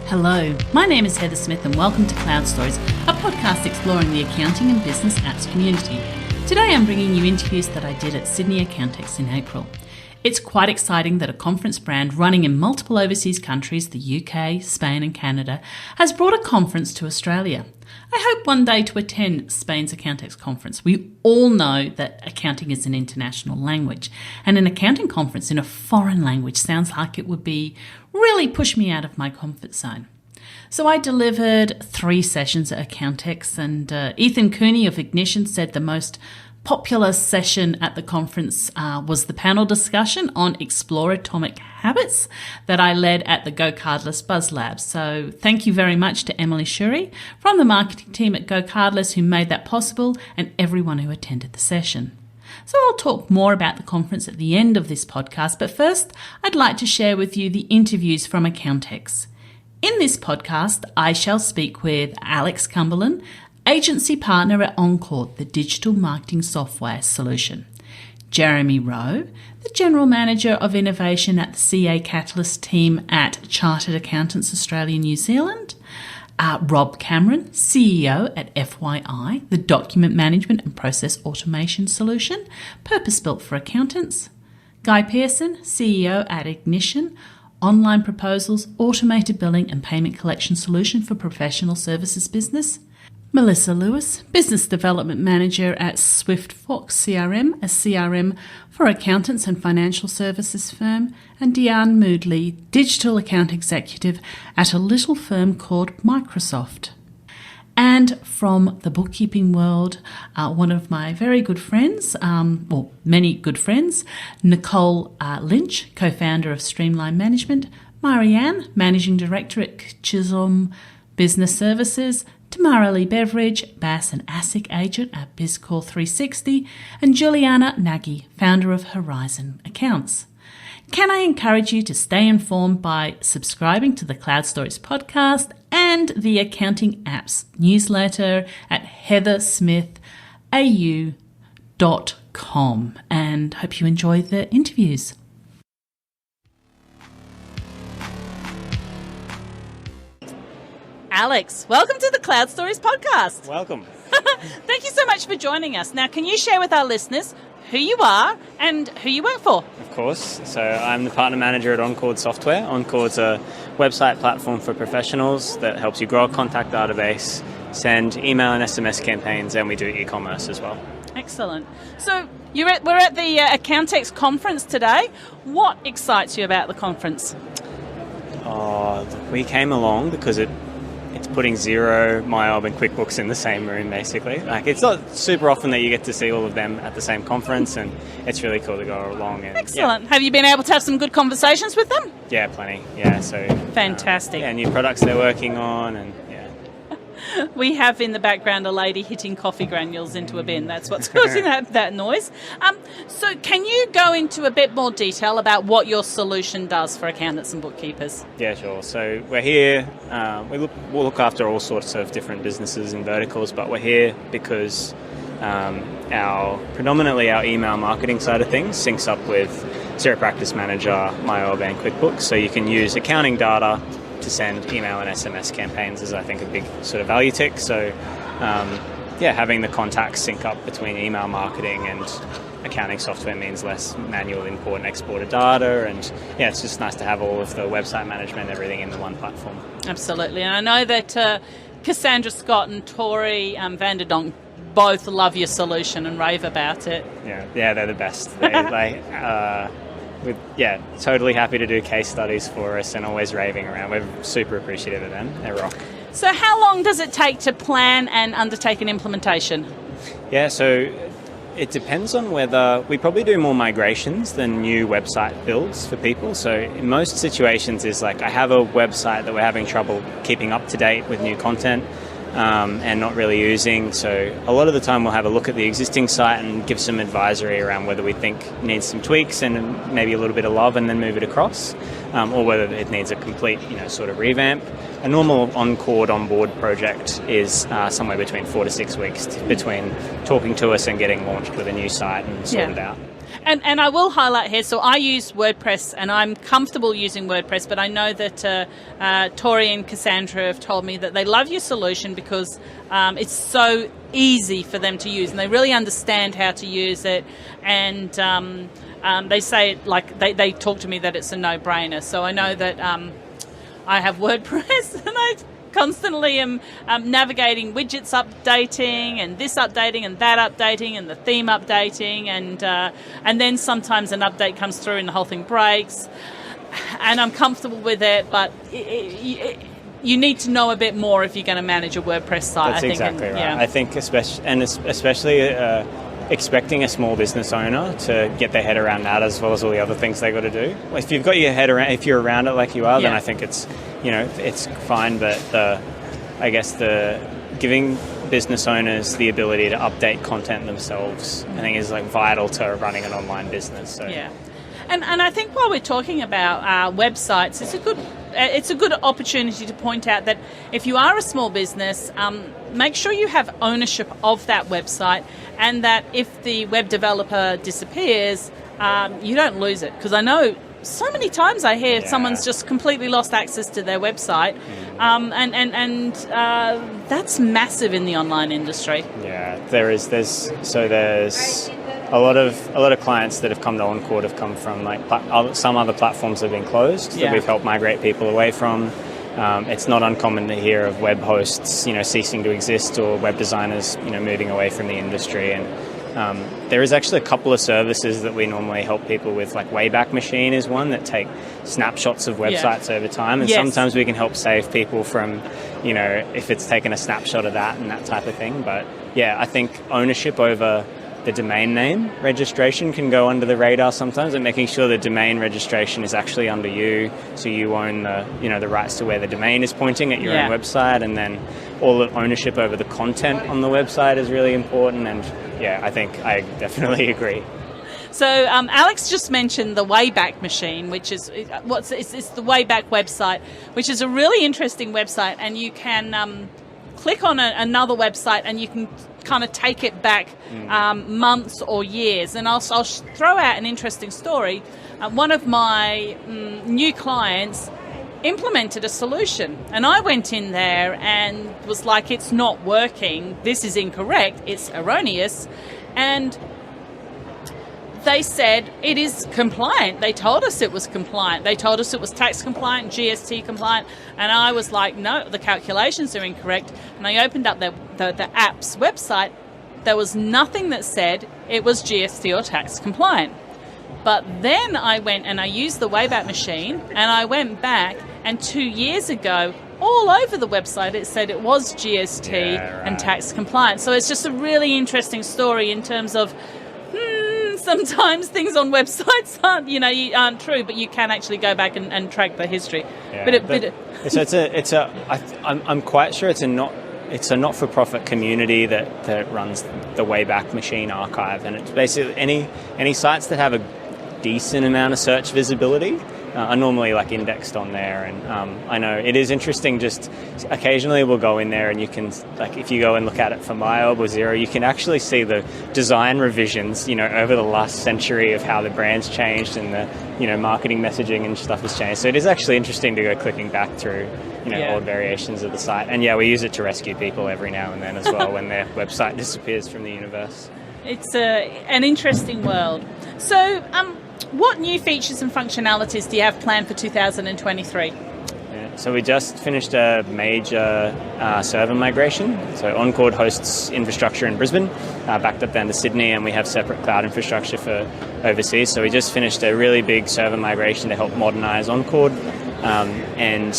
Hello, my name is Heather Smith and welcome to Cloud Stories, a podcast exploring the accounting and business apps community. Today I'm bringing you interviews that I did at Sydney Accountex in April. It's quite exciting that a conference brand running in multiple overseas countries, the UK, Spain and Canada, has brought a conference to Australia. I hope one day to attend Spain's Accountex conference. We all know that accounting is an international language, and an accounting conference in a foreign language sounds like it would be really push me out of my comfort zone. So I delivered 3 sessions at Accountex, and Ethan Cooney of Ignition said the most popular session at the conference was the panel discussion on Explore Atomic Habits that I led at the GoCardless Buzz Labs. So thank you very much to Emily Shurey from the marketing team at GoCardless who made that possible, and everyone who attended the session. So I'll talk more about the conference at the end of this podcast, but first I'd like to share with you the interviews from Accountex. In this podcast, I shall speak with Alex Cumberland, agency partner at Oncord, the digital marketing software solution; Jeremy Rowe, the general manager of innovation at the CACatalyst team at Chartered Accountants Australia New Zealand; Rob Cameron, CEO at FYI, the document management and process automation solution, purpose-built for accountants; Guy Pearson, CEO at Ignition, online proposals, automated billing and payment collection solution for professional services business; Melissa Lewis, Business Development Manager at Swift Fox CRM, a CRM for accountants and financial services firm; and Deanne Moodley, Digital Account Executive at a little firm called Microsoft. And from the bookkeeping world, one of my very good friends, many good friends, Nicole Lynch, co-founder of Streamline Management; Marianne, Managing Director at Chisholm Business Services; Tamara Lee Beveridge, Bass and ASIC agent at BizCall 360, and Juliana Nagy, founder of Horizon Accounts. Can I encourage you to stay informed by subscribing to the Cloud Stories podcast and the Accounting Apps newsletter at heathersmithau.com, and hope you enjoy the interviews. Alex, welcome to the Cloud Stories podcast. Welcome. Thank you so much for joining us. Now, can you share with our listeners who you are and who you work for? Of course. So I'm the partner manager at Oncord Software. Oncord's a website platform for professionals that helps you grow a contact database, send email and SMS campaigns, and we do e-commerce as well. Excellent. So we're at the Accountex conference today. What excites you about the conference? We came along because it's putting Xero, MyOb and QuickBooks in the same room, basically. Like, it's not super often that you get to see all of them at the same conference, and it's really cool to go along. And, excellent. Yeah. Have you been able to have some good conversations with them? Yeah, plenty. Yeah, so fantastic. New products they're working on, and we have in the background a lady hitting coffee granules into a bin. That's what's causing that noise. So can you go into a bit more detail about what your solution does for accountants and bookkeepers? Yeah, sure. So we're here, we'll look after all sorts of different businesses and verticals, but we're here because predominantly our email marketing side of things syncs up with Xero Practice Manager, MyOb and QuickBooks, so you can use accounting data to send email and SMS campaigns is, I think, a big sort of value tick. So, having the contacts sync up between email marketing and accounting software means less manual import and export of data. And, it's just nice to have all of the website management, everything in the one platform. Absolutely. And I know that Cassandra Scott and Tori Vanderdonk both love your solution and rave about it. Yeah, they're the best. Totally happy to do case studies for us and always raving around. We're super appreciative of them. They rock. So how long does it take to plan and undertake an implementation? Yeah, so it depends on whether we probably do more migrations than new website builds for people. So in most situations is like, I have a website that we're having trouble keeping up to date with new content. And not really using. So a lot of the time we'll have a look at the existing site and give some advisory around whether we think it needs some tweaks and maybe a little bit of love and then move it across, or whether it needs a complete, sort of revamp. A normal Oncord onboard project is somewhere between 4 to 6 weeks between talking to us and getting launched with a new site and sorted out. And I will highlight here, so I use WordPress and I'm comfortable using WordPress, but I know that Tori and Cassandra have told me that they love your solution because it's so easy for them to use and they really understand how to use it. And they say it like they talk to me that it's a no-brainer. So I know that I have WordPress and I constantly am navigating widgets updating and this updating and that updating and the theme updating and then sometimes an update comes through and the whole thing breaks and I'm comfortable with it, but you need to know a bit more if you're going to manage a WordPress site. That's exactly right. Yeah. I think especially expecting a small business owner to get their head around that as well as all the other things they got to do. If you've got your head around, if you're around it like you are, then I think it's fine. But I guess the giving business owners the ability to update content themselves, I think, is like vital to running an online business. So. Yeah. And I think while we're talking about websites, it's a good opportunity to point out that if you are a small business, make sure you have ownership of that website, and that if the web developer disappears, you don't lose it. Because I know so many times I hear someone's just completely lost access to their website, and that's massive in the online industry. Yeah, there's a lot of clients that have come to Oncord have come from like some other platforms that have been closed that we've helped migrate people away from. It's not uncommon to hear of web hosts, ceasing to exist, or web designers, moving away from the industry. And there is actually a couple of services that we normally help people with, like Wayback Machine is one that take snapshots of websites over time, and sometimes we can help save people from, if it's taken a snapshot of that and that type of thing. But yeah, I think ownership over the domain name registration can go under the radar sometimes, and making sure the domain registration is actually under you, so you own the rights to where the domain is pointing at your own website, and then all the ownership over the content on the website is really important. And yeah, I think I definitely agree. So Alex just mentioned the Wayback Machine, which is it's the Wayback website, which is a really interesting website, and you can click on another website and you can kind of take it back months or years. And I'll throw out an interesting story. One of my new clients implemented a solution, and I went in there and was like, it's not working, this is incorrect, it's erroneous. And they said it is compliant. They told us it was compliant. They told us it was tax compliant, GST compliant. And I was like, no, the calculations are incorrect. And I opened up the app's website. There was nothing that said it was GST or tax compliant. But then I went and I used the Wayback Machine, and I went back, and 2 years ago, all over the website it said it was GST and tax compliant. So it's just a really interesting story in terms of sometimes things on websites aren't true, but you can actually go back and track the history. I'm quite sure it's a not-for-profit community that runs the Wayback Machine archive, and it's basically any sites that have a decent amount of search visibility are normally like indexed on there. And I know it is interesting, just occasionally we'll go in there and you can, like, if you go and look at it for MyOb or Xero, you can actually see the design revisions, over the last century of how the brand's changed and the, marketing messaging and stuff has changed. So it is actually interesting to go clicking back through, old variations of the site. And we use it to rescue people every now and then as well when their website disappears from the universe. It's an interesting world. So, what new features and functionalities do you have planned for 2023? So we just finished a major server migration. So Oncord hosts infrastructure in Brisbane, backed up down to Sydney, and we have separate cloud infrastructure for overseas. So we just finished a really big server migration to help modernize Oncord, and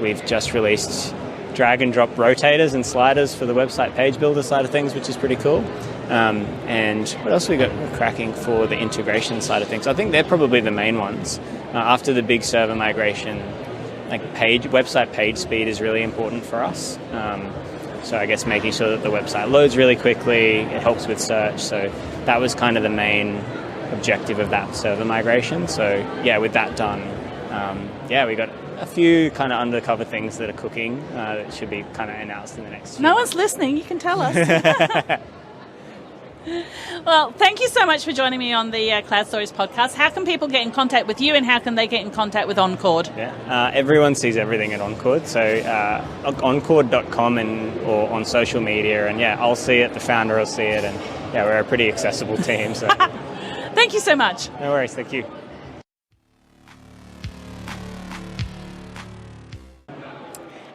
we've just released drag and drop rotators and sliders for the website page builder side of things, which is pretty cool. And what else we got cracking for the integration side of things? I think they're probably the main ones. After the big server migration, like website page speed is really important for us. So I guess making sure that the website loads really quickly, it helps with search. So that was kind of the main objective of that server migration. So with that done, we got a few kind of undercover things that are cooking that should be kind of announced in the next few months. One's listening, you can tell us. Well, thank you so much for joining me on the Cloud Stories podcast. How can people get in contact with you, and how can they get in contact with Oncord? Yeah, everyone sees everything at Oncord, so oncord.com or on social media, and I'll see it, the founder will see it, and we're a pretty accessible team. So thank you so much. No worries, thank you.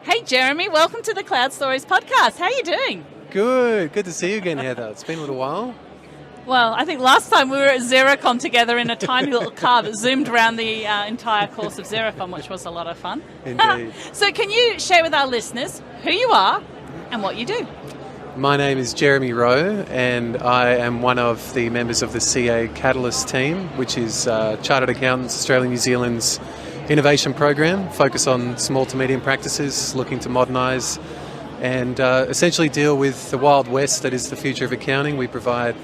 Hey Jeremy, welcome to the Cloud Stories podcast. How are you doing? Good to see you again, Heather. It's been a little while. Well, I think last time we were at Xerocon together in a tiny little car that zoomed around the entire course of Xerocon, which was a lot of fun. Indeed. So can you share with our listeners who you are and what you do? My name is Jeremy Rowe, and I am one of the members of the CACatalyst team, which is Chartered Accountants Australia New Zealand's innovation program, focus on small to medium practices, looking to modernise and essentially deal with the Wild West that is the future of accounting. We provide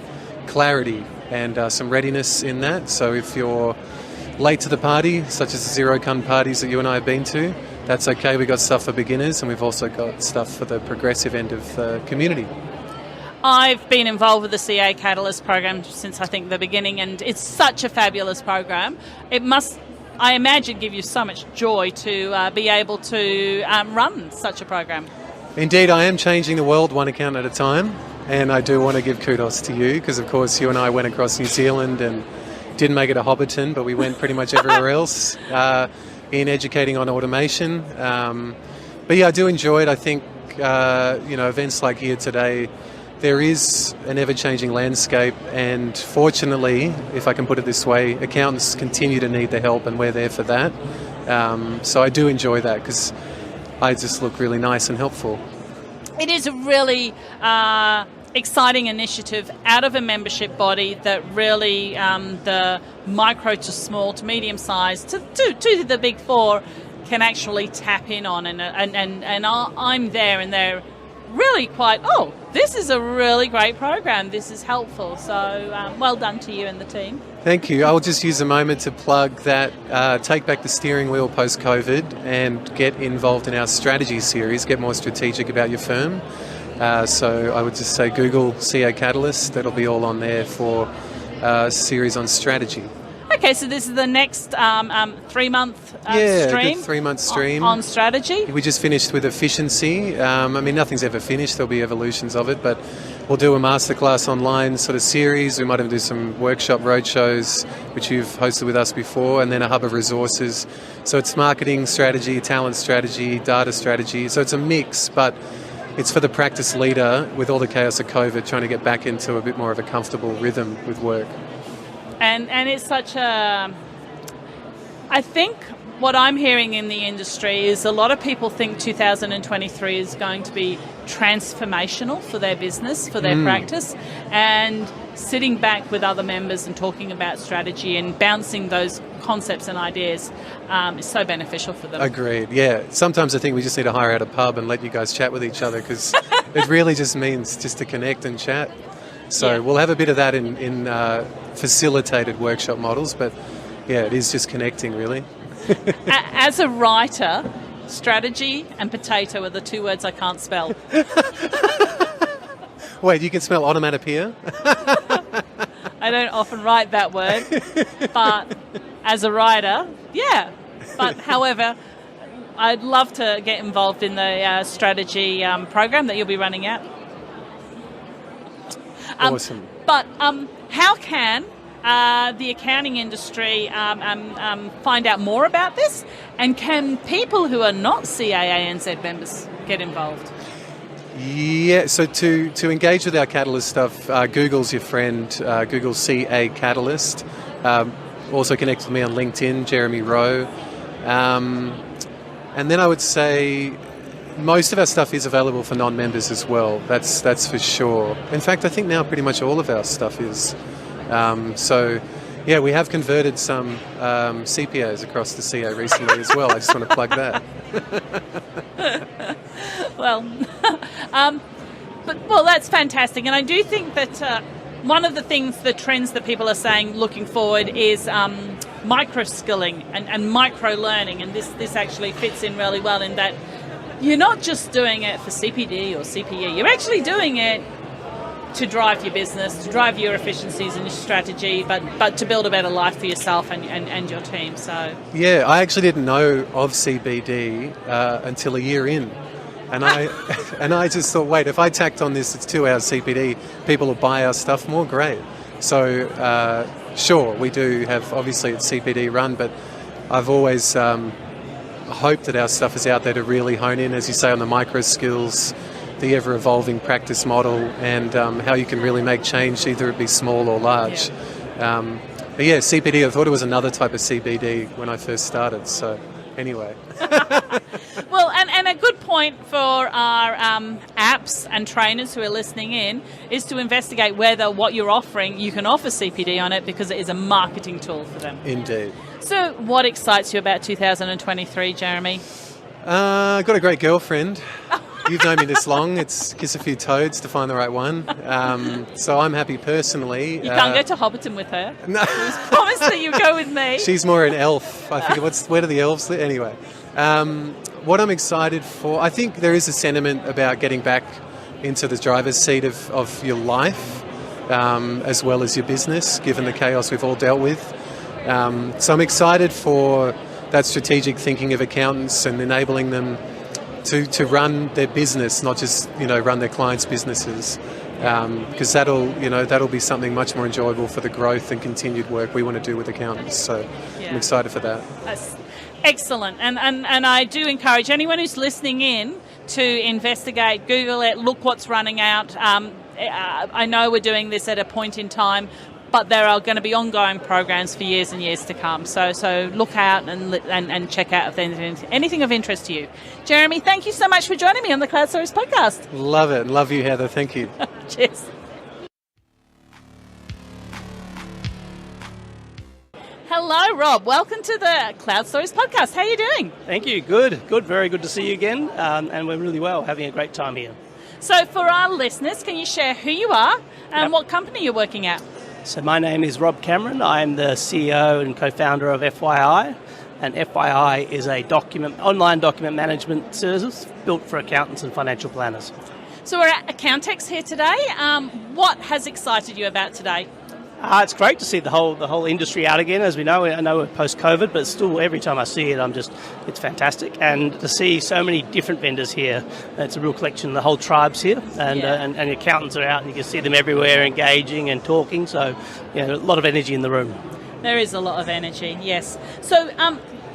clarity and some readiness in that. So if you're late to the party, such as the Xerocon parties that you and I have been to, that's okay. We've got stuff for beginners, and we've also got stuff for the progressive end of the community. I've been involved with the CACatalyst program since I think the beginning, and it's such a fabulous program. It must, I imagine, give you so much joy to be able to run such a program. Indeed, I am changing the world one account at a time, and I do want to give kudos to you because, of course, you and I went across New Zealand and didn't make it to Hobbiton, but we went pretty much everywhere else in educating on automation. But I do enjoy it. I think, events like here today, there is an ever-changing landscape, and fortunately, if I can put it this way, accountants continue to need the help, and we're there for that. So I do enjoy that because I just look really nice and helpful. It is a really exciting initiative out of a membership body that really the micro to small to medium size to the big four can actually tap in on, and I'm there, and they're really quite, this is a really great program, this is helpful. So well done to you and the team. Thank you. I'll just use a moment to plug that Take Back the Steering Wheel post-COVID and get involved in our strategy series, get more strategic about your firm. So I would just say Google CACatalyst, that'll be all on there for a series on strategy. Okay, so this is the next 3-month stream? 3-month stream. On strategy? We just finished with efficiency. Nothing's ever finished. There'll be evolutions of it, but we'll do a masterclass online sort of series. We might even do some workshop roadshows, which you've hosted with us before, and then a hub of resources. So it's marketing strategy, talent strategy, data strategy. So it's a mix, but it's for the practice leader with all the chaos of COVID, trying to get back into a bit more of a comfortable rhythm with work. And it's such a... I think what I'm hearing in the industry is a lot of people think 2023 is going to be transformational for their business, for their practice, and sitting back with other members and talking about strategy and bouncing those concepts and ideas is so beneficial for them. Agreed, yeah. Sometimes I think we just need to hire out a pub and let you guys chat with each other because it really just means just to connect and chat. So we'll have a bit of that in facilitated workshop models, but it is just connecting, really. As a writer, strategy and potato are the two words I can't spell. Wait, you can spell onomatopoeia? I don't often write that word, but as a writer, But however, I'd love to get involved in the strategy program that you'll be running out. Awesome. But how can the accounting industry find out more about this? And can people who are not CAANZ members get involved? Yeah, so to engage with our Catalyst stuff, Google's your friend, Google CACatalyst. Also connect with me on LinkedIn, Jeremy Rowe. And then I would say most of our stuff is available for non-members as well. That's for sure. In fact, I think now pretty much all of our stuff is. We have converted some CPAs across the CA recently as well. I just want to plug that. Well, that's fantastic. And I do think that one of the trends that people are saying looking forward is micro-skilling and micro-learning. And this actually fits in really well in that you're not just doing it for CPD or CPE. You're actually doing it to drive your business, to drive your efficiencies and your strategy, but to build a better life for yourself and your team. So Yeah, I actually didn't know of CBD until a year in. And I just thought, wait, if I tacked on this, it's 2 hours CPD, people will buy our stuff more, great. So, sure, we do have, obviously, it's CPD run, but I've always hoped that our stuff is out there to really hone in, as you say, on the micro skills, the ever-evolving practice model, and how you can really make change, either it be small or large. Yeah. But yeah, CPD, I thought it was another type of CBD when I first started, so anyway. Well, and a good point for our apps and trainers who are listening in is to investigate whether what you're offering, you can offer CPD on it, because it is a marketing tool for them. Indeed. So what excites you about 2023, Jeremy? I've got a great girlfriend. You've known me this long. It's kiss a few toads to find the right one. So I'm happy personally. You can't go to Hobbiton with her. No. It was promised that you go with me. She's more an elf. I think. Where do the elves live? Anyway, what I'm excited for, I think there is a sentiment about getting back into the driver's seat of your life, as well as your business, given the chaos we've all dealt with. So I'm excited for that strategic thinking of accountants and enabling them to run their business, not just run their clients' businesses, because that'll be something much more enjoyable for the growth and continued work we want to do with accountants. So I'm excited for that. That's excellent, and I do encourage anyone who's listening in to investigate, Google it, look what's running out. I know we're doing this at a point in time, but there are going to be ongoing programs for years and years to come. So look out and check out if there's anything of interest to you. Jeremy, thank you so much for joining me on the Cloud Stories podcast. Love it. Love you, Heather. Thank you. Cheers. Hello, Rob. Welcome to the Cloud Stories podcast. How are you doing? Thank you. Good. Very good to see you again. And we're really well, having a great time here. So for our listeners, can you share who you are and what company you're working at? So my name is Rob Cameron. I'm the CEO and co-founder of FYI. And FYI is a online document management service built for accountants and financial planners. So we're at Accountex here today. What has excited you about today? It's great to see the whole industry out again. As we know, I know we're post-COVID, but still every time I see it, it's fantastic. And to see so many different vendors here, it's a real collection. The whole tribe's here, and accountants are out, and you can see them everywhere engaging and talking. So, a lot of energy in the room. There is a lot of energy, yes. So,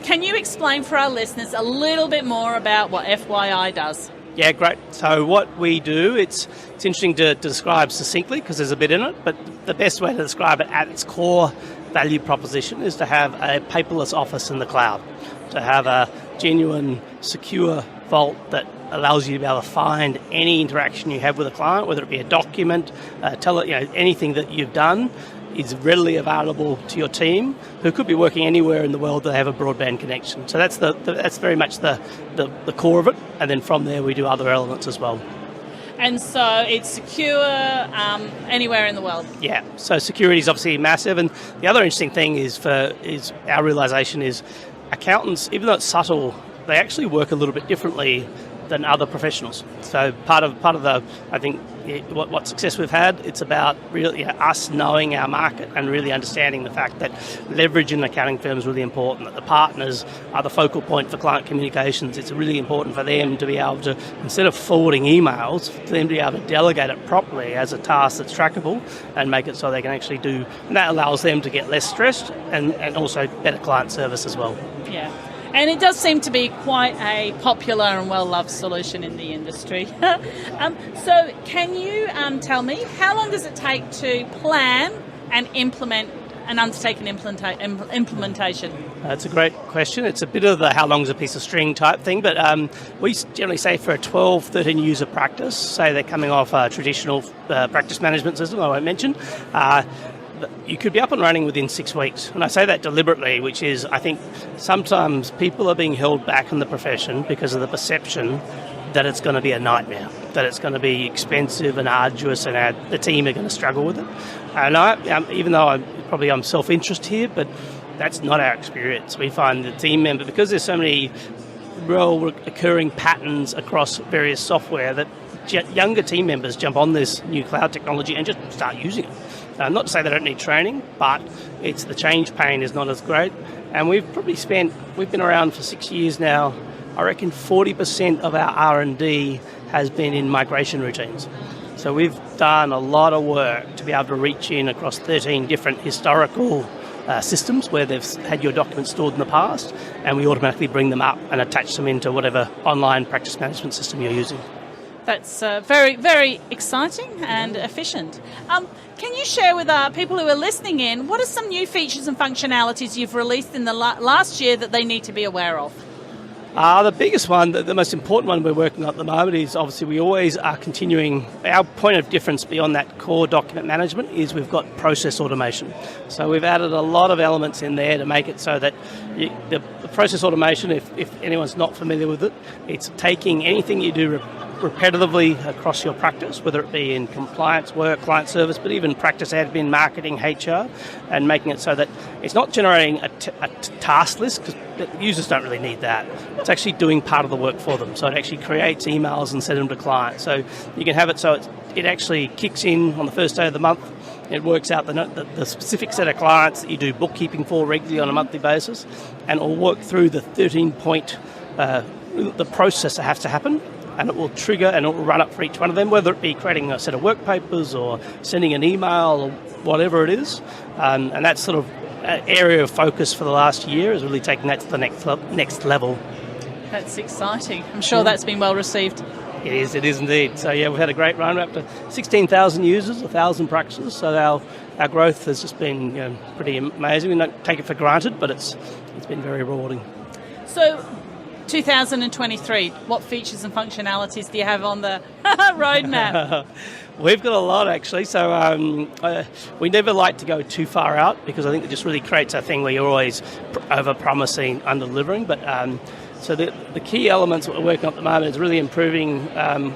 can you explain for our listeners a little bit more about what FYI does? Yeah, great. So what we do, it's interesting to describe succinctly because there's a bit in it, but the best way to describe it at its core value proposition is to have a paperless office in the cloud, to have a genuine, secure vault that allows you to be able to find any interaction you have with a client, whether it be a document, anything that you've done is readily available to your team, who could be working anywhere in the world that have a broadband connection. So that's that's very much the core of it, and then from there we do other elements as well. And so it's secure anywhere in the world. Yeah. So security is obviously massive, and the other interesting thing is our realization is accountants, even though it's subtle, they actually work a little bit differently than other professionals. So part of the, I think, what success we've had, it's about really us knowing our market and really understanding the fact that leverage in accounting firms is really important, that the partners are the focal point for client communications. It's really important for them to be able to, instead of forwarding emails, for them to be able to delegate it properly as a task that's trackable and make it so they can actually do, and that allows them to get less stressed and also better client service as well. Yeah. And it does seem to be quite a popular and well-loved solution in the industry. So can you tell me, how long does it take to plan and implement and undertake an implementation? That's a great question. It's a bit of the how long's a piece of string type thing, but we generally say for a 12, 13 user practice, say they're coming off a traditional practice management system, I won't mention, you could be up and running within 6 weeks. And I say that deliberately, which is, I think, sometimes people are being held back in the profession because of the perception that it's going to be a nightmare, that it's going to be expensive and arduous, and the team are going to struggle with it. And even though I'm self-interest here, but that's not our experience. We find the team member, because there's so many real occurring patterns across various software, that younger team members jump on this new cloud technology and just start using it. Not to say they don't need training, but it's the change pain is not as great. And we've been around for 6 years now. I reckon 40% of our R&D has been in migration routines. So we've done a lot of work to be able to reach in across 13 different historical systems where they've had your documents stored in the past, and we automatically bring them up and attach them into whatever online practice management system you're using. That's very, very exciting and efficient. Can you share with our people who are listening in, what are some new features and functionalities you've released in the last year that they need to be aware of? The biggest one, the most important one we're working on at the moment is obviously we always are continuing. Our point of difference beyond that core document management is we've got process automation. So we've added a lot of elements in there to make it so that the process automation, if anyone's not familiar with it, it's taking anything you do repetitively across your practice, whether it be in compliance work, client service, but even practice admin, marketing, HR, and making it so that it's not generating a task list, because users don't really need that. It's actually doing part of the work for them. So it actually creates emails and sends them to clients. So you can have it so it actually kicks in on the first day of the month. It works out the specific set of clients that you do bookkeeping for regularly on a monthly basis, and it will work through the 13-point the process that has to happen. And it will trigger and it will run up for each one of them, whether it be creating a set of work papers or sending an email or whatever it is. And that's sort of an area of focus for the last year, is really taking that to the next level. That's exciting. I'm sure that's been well received. It is indeed. So yeah, we've had a great run. We're up to 16,000 users, 1,000 practices. So our growth has just been pretty amazing. We don't take it for granted, but it's been very rewarding. So 2023, what features and functionalities do you have on the roadmap? We've got a lot, actually. So we never like to go too far out, because I think it just really creates a thing where you're always over-promising, under-delivering. But so the key elements that we're working on at the moment is really improving.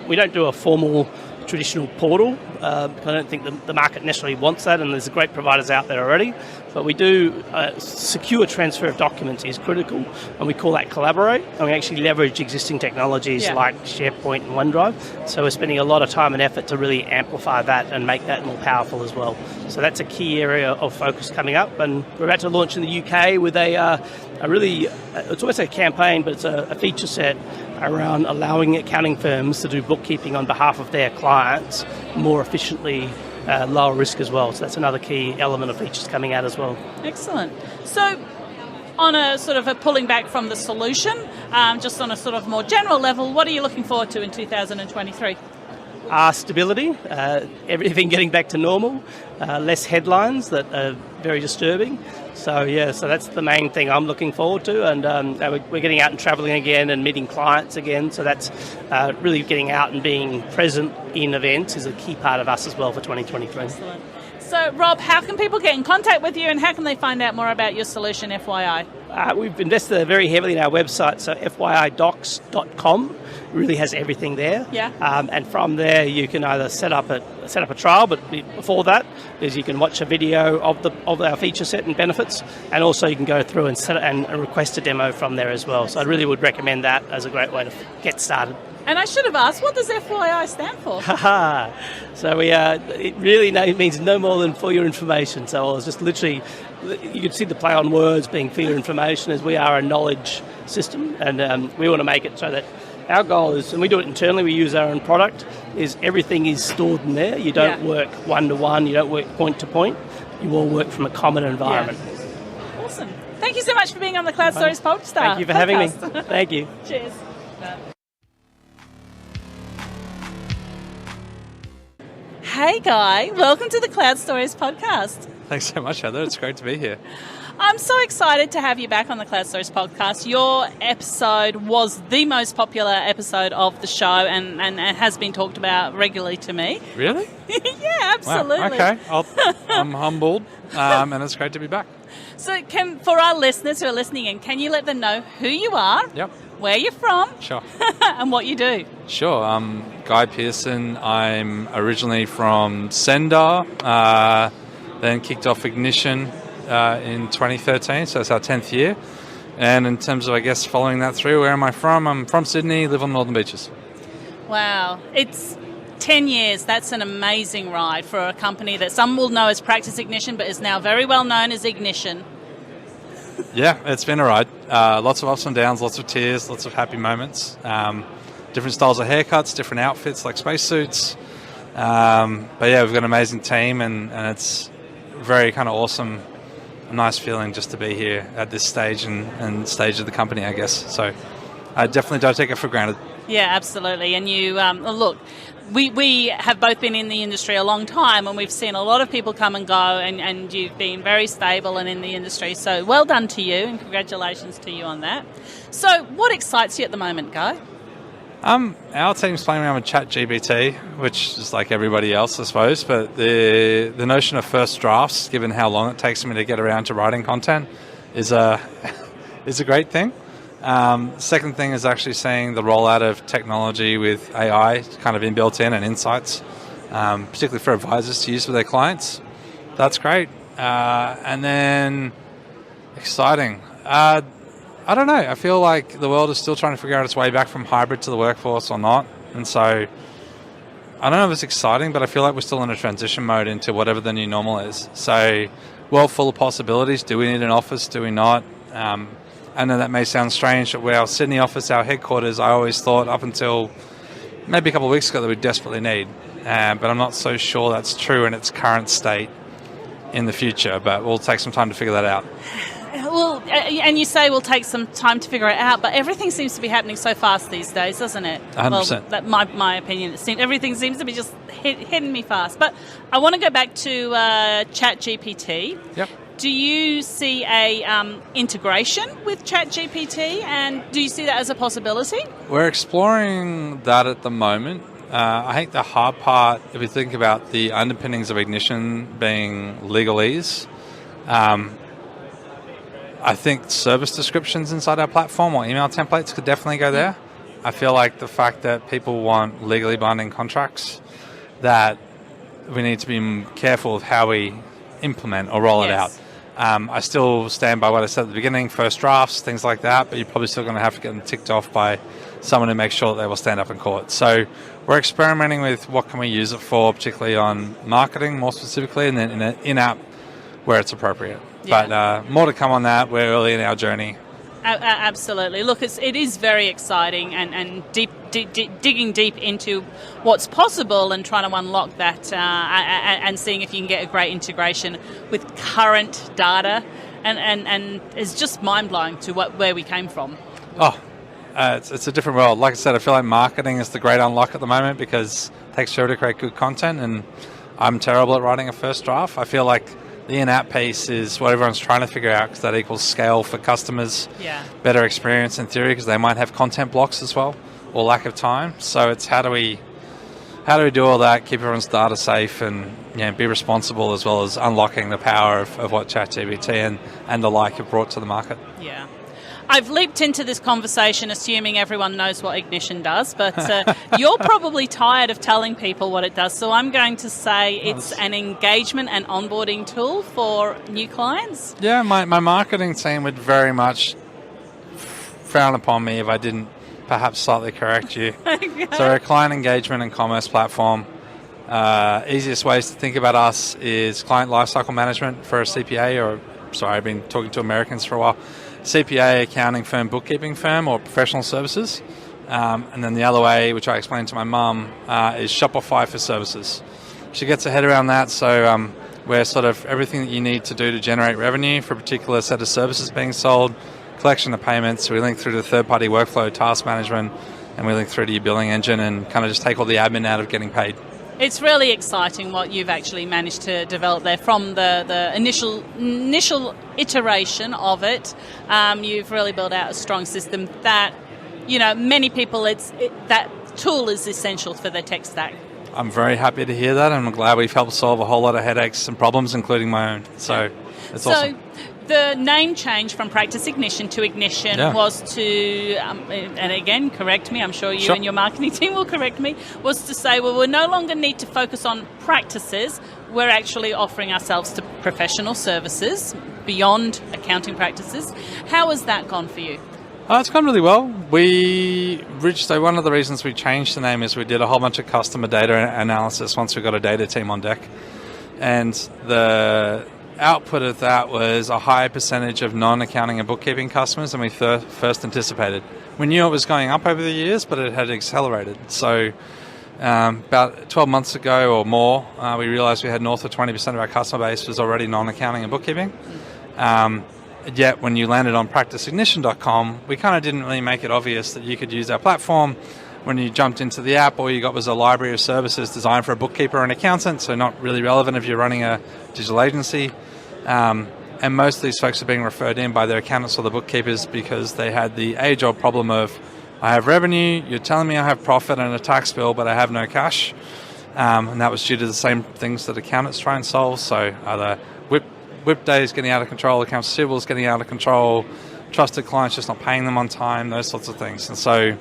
We don't do a formal traditional portal. I don't think the market necessarily wants that, and there's great providers out there already. But we do secure transfer of documents is critical, and we call that Collaborate. And we actually leverage existing technologies like SharePoint and OneDrive. So we're spending a lot of time and effort to really amplify that and make that more powerful as well. So that's a key area of focus coming up, and we're about to launch in the UK with a really, it's almost a campaign, but it's a feature set around allowing accounting firms to do bookkeeping on behalf of their clients more efficiently, lower risk as well. So that's another key element of features coming out as well. Excellent. So on a sort of a pulling back from the solution, just on a sort of more general level, what are you looking forward to in 2023? Stability, everything getting back to normal, less headlines that are very disturbing. So that's the main thing I'm looking forward to, and we're getting out and travelling again and meeting clients again. So that's really getting out and being present in events is a key part of us as well for 2023. Excellent. So Rob, how can people get in contact with you, and how can they find out more about your solution, FYI? We've invested very heavily in our website, so fyidocs.com really has everything there. Yeah. And from there you can either set up a trial, but before that is you can watch a video of our feature set and benefits, and also you can go through and request a demo from there as well. So I really would recommend that as a great way to get started. And I should have asked, what does FYI stand for? So it really means no more than for your information. So I was just literally, you could see the play on words being for your information, as we are a knowledge system, and we want to make it so that our goal is, and we do it internally, we use our own product, is everything is stored in there. You don't work one-to-one, you don't work point-to-point, you all work from a common environment. Yeah. Awesome. Thank you so much for being on the Cloud Stories podcast. Thank you for having me. Thank you. Cheers. Hey Guy, welcome to the Cloud Stories podcast. Thanks so much, Heather. It's great to be here. I'm so excited to have you back on the Cloud Stories podcast. Your episode was the most popular episode of the show, and has been talked about regularly to me. Really? Yeah, absolutely. Wow. Okay, I'm humbled, and it's great to be back. So for our listeners who are listening in, can you let them know who you are? Yep. Where you're from? Sure. And what you do? Sure. I'm Guy Pearson. I'm originally from Sender, then kicked off Ignition in 2013, so it's our 10th year. And in terms of, I guess, following that through, where am I from? I'm from Sydney, live on Northern Beaches. Wow. It's 10 years. That's an amazing ride for a company that some will know as Practice Ignition, but is now very well known as Ignition. Yeah, it's been a ride. Lots of ups and downs, lots of tears, lots of happy moments. Different styles of haircuts, different outfits like spacesuits. But yeah, we've got an amazing team, and it's very kind of awesome, a nice feeling just to be here at this stage and stage of the company, I guess. So I definitely don't take it for granted. Yeah, absolutely. And you, look, we have both been in the industry a long time, and we've seen a lot of people come and go, and you've been very stable and in the industry. So well done to you, and congratulations to you on that. So what excites you at the moment, Guy? Our team's playing around with ChatGPT, which is like everybody else, I suppose. But the notion of first drafts, given how long it takes me to get around to writing content, is a great thing. Second thing is actually seeing the rollout of technology with AI kind of inbuilt in and insights, particularly for advisors to use with their clients. That's great. And then exciting. I don't know. I feel like the world is still trying to figure out its way back from hybrid to the workforce or not. And so I don't know if it's exciting, but I feel like we're still in a transition mode into whatever the new normal is. So world full of possibilities. Do we need an office? Do we not? I know that may sound strange, but our Sydney office, our headquarters, I always thought up until maybe a couple of weeks ago that we desperately need. But I'm not so sure that's true in its current state in the future, but we'll take some time to figure that out. Well, and you say we'll take some time to figure it out, but everything seems to be happening so fast these days, doesn't it? 100%. Well, that's my opinion. Everything seems to be just hitting me fast. But I want to go back to ChatGPT. Yep. Do you see a integration with ChatGPT, and do you see that as a possibility? We're exploring that at the moment. I think the hard part, if you think about the underpinnings of Ignition being legalese, I think service descriptions inside our platform or email templates could definitely go there. I feel like the fact that people want legally binding contracts, that we need to be careful of how we implement or roll it out. I still stand by what I said at the beginning, first drafts, things like that, but you're probably still going to have to get them ticked off by someone who makes sure that they will stand up in court. So we're experimenting with what can we use it for, particularly on marketing more specifically, and then in an in-app where it's appropriate. Yeah. But more to come on that. We're early in our journey. Absolutely. Look, it is very exciting and digging deep into what's possible and trying to unlock that and seeing if you can get a great integration with current data. And it's just mind-blowing to where we came from. It's a different world. Like I said, I feel like marketing is the great unlock at the moment because it takes forever to create good content, and I'm terrible at writing a first draft. I feel like the in-app piece is what everyone's trying to figure out because that equals scale for customers, better experience in theory because they might have content blocks as well or lack of time. So it's how do we do all that, keep everyone's data safe and be responsible, as well as unlocking the power of what ChatGPT and the like have brought to the market. Yeah. I've leaped into this conversation assuming everyone knows what Ignition does, but you're probably tired of telling people what it does, so I'm going to say it's an engagement and onboarding tool for new clients. Yeah, my marketing team would very much frown upon me if I didn't perhaps slightly correct you. Okay. So we're a client engagement and commerce platform. Easiest ways to think about us is client lifecycle management for a CPA, I've been talking to Americans for a while. CPA, accounting firm, bookkeeping firm, or professional services. And then the other way, which I explained to my mum, is Shopify for services. She gets her head around that, so we're sort of everything that you need to do to generate revenue for a particular set of services being sold, collection of payments, we link through to third-party workflow, task management, and we link through to your billing engine and kind of just take all the admin out of getting paid. It's really exciting what you've actually managed to develop there from the initial iteration of it. You've really built out a strong system that, many people, that tool is essential for their tech stack. I'm very happy to hear that, and I'm glad we've helped solve a whole lot of headaches and problems, including my own. So it's awesome. The name change from Practice Ignition to Ignition was to, and again, correct me, I'm sure you and your marketing team will correct me, was to say, well, we no longer need to focus on practices. We're actually offering ourselves to professional services beyond accounting practices. How has that gone for you? It's gone really well. So one of the reasons we changed the name is we did a whole bunch of customer data analysis once we got a data team on deck. And the output of that was a higher percentage of non-accounting and bookkeeping customers than we first anticipated. We knew it was going up over the years, but it had accelerated. So about 12 months ago or more, we realized we had north of 20% of our customer base was already non-accounting and bookkeeping. Yet when you landed on practiceignition.com, we kind of didn't really make it obvious that you could use our platform. When you jumped into the app, all you got was a library of services designed for a bookkeeper and accountant, so not really relevant if you're running a digital agency. And most of these folks are being referred in by their accountants or the bookkeepers because they had the age-old problem of, I have revenue, you're telling me I have profit and a tax bill, but I have no cash. And that was due to the same things that accountants try and solve. So either WIP days getting out of control, accounts receivables getting out of control, trusted clients just not paying them on time, those sorts of things. And so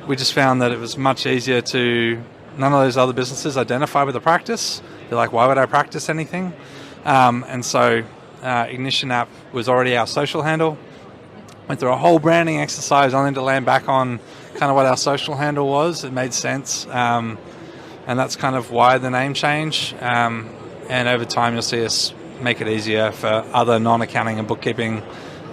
we just found that it was much easier to, none of those other businesses identify with the practice. They're like, why would I practice anything? And so Ignition app was already our social handle. Went through a whole branding exercise only to land back on kind of what our social handle was. It made sense. And that's kind of why the name change. And over time you'll see us make it easier for other non-accounting and bookkeeping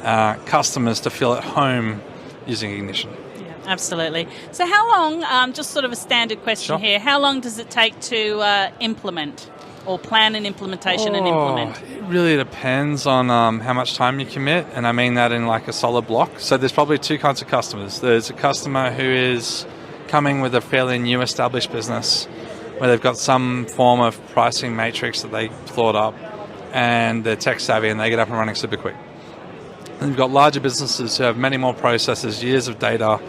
customers to feel at home using Ignition. Yeah, absolutely. So how long, just sort of a standard question here, how long does it take to implement or plan an implementation and implement? It really depends on how much time you commit, and I mean that in like a solid block. So there's probably two kinds of customers. There's a customer who is coming with a fairly new established business where they've got some form of pricing matrix that they thought up, and they're tech savvy and they get up and running super quick. And you've got larger businesses who have many more processes, years of data,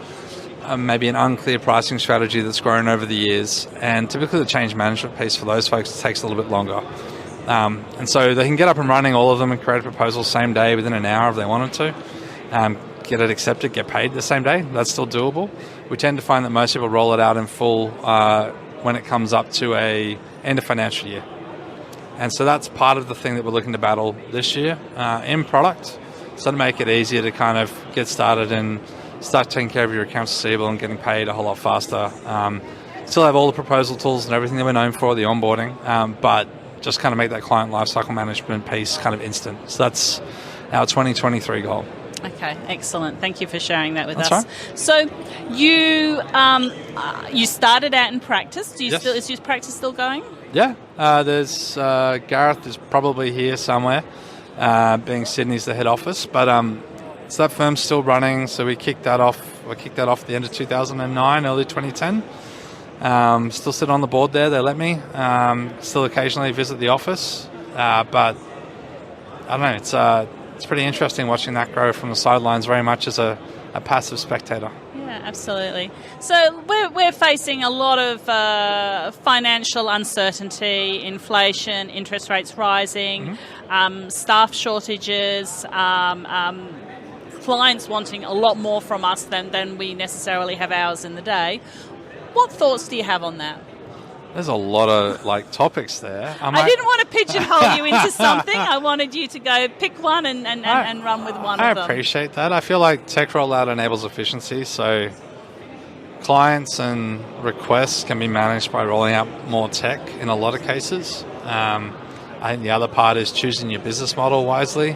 maybe an unclear pricing strategy that's grown over the years. And typically the change management piece for those folks takes a little bit longer. And so they can get up and running, all of them, and create a proposal same day within an hour if they wanted to. Get it accepted, get paid the same day. That's still doable. We tend to find that most people roll it out in full when it comes up to a end of financial year. And so that's part of the thing that we're looking to battle this year in product, so to make it easier to kind of get started and start taking care of your accounts receivable and getting paid a whole lot faster. Still have all the proposal tools and everything that we're known for, the onboarding, but just kind of make that client lifecycle management piece kind of instant. So that's our 2023 goal. Okay, excellent. Thank you for sharing that with us. Right. So you started out in practice. Yes. Is your practice still going? Yeah, there's Gareth is probably here somewhere, being Sydney's the head office, but so that firm's still running. So we kicked that off at the end of 2009, early 2010. Still sit on the board there. They let me. Still occasionally visit the office, but I don't know. It's pretty interesting watching that grow from the sidelines, very much as a passive spectator. Yeah, absolutely. So we're facing a lot of financial uncertainty, inflation, interest rates rising, staff shortages, clients wanting a lot more from us than we necessarily have hours in the day. What thoughts do you have on that? There's a lot of topics there. I didn't want to pigeonhole you into something. I wanted you to go pick one and run with one of them. I appreciate that. I feel like tech rollout enables efficiency, so clients and requests can be managed by rolling out more tech in a lot of cases. I think the other part is choosing your business model wisely.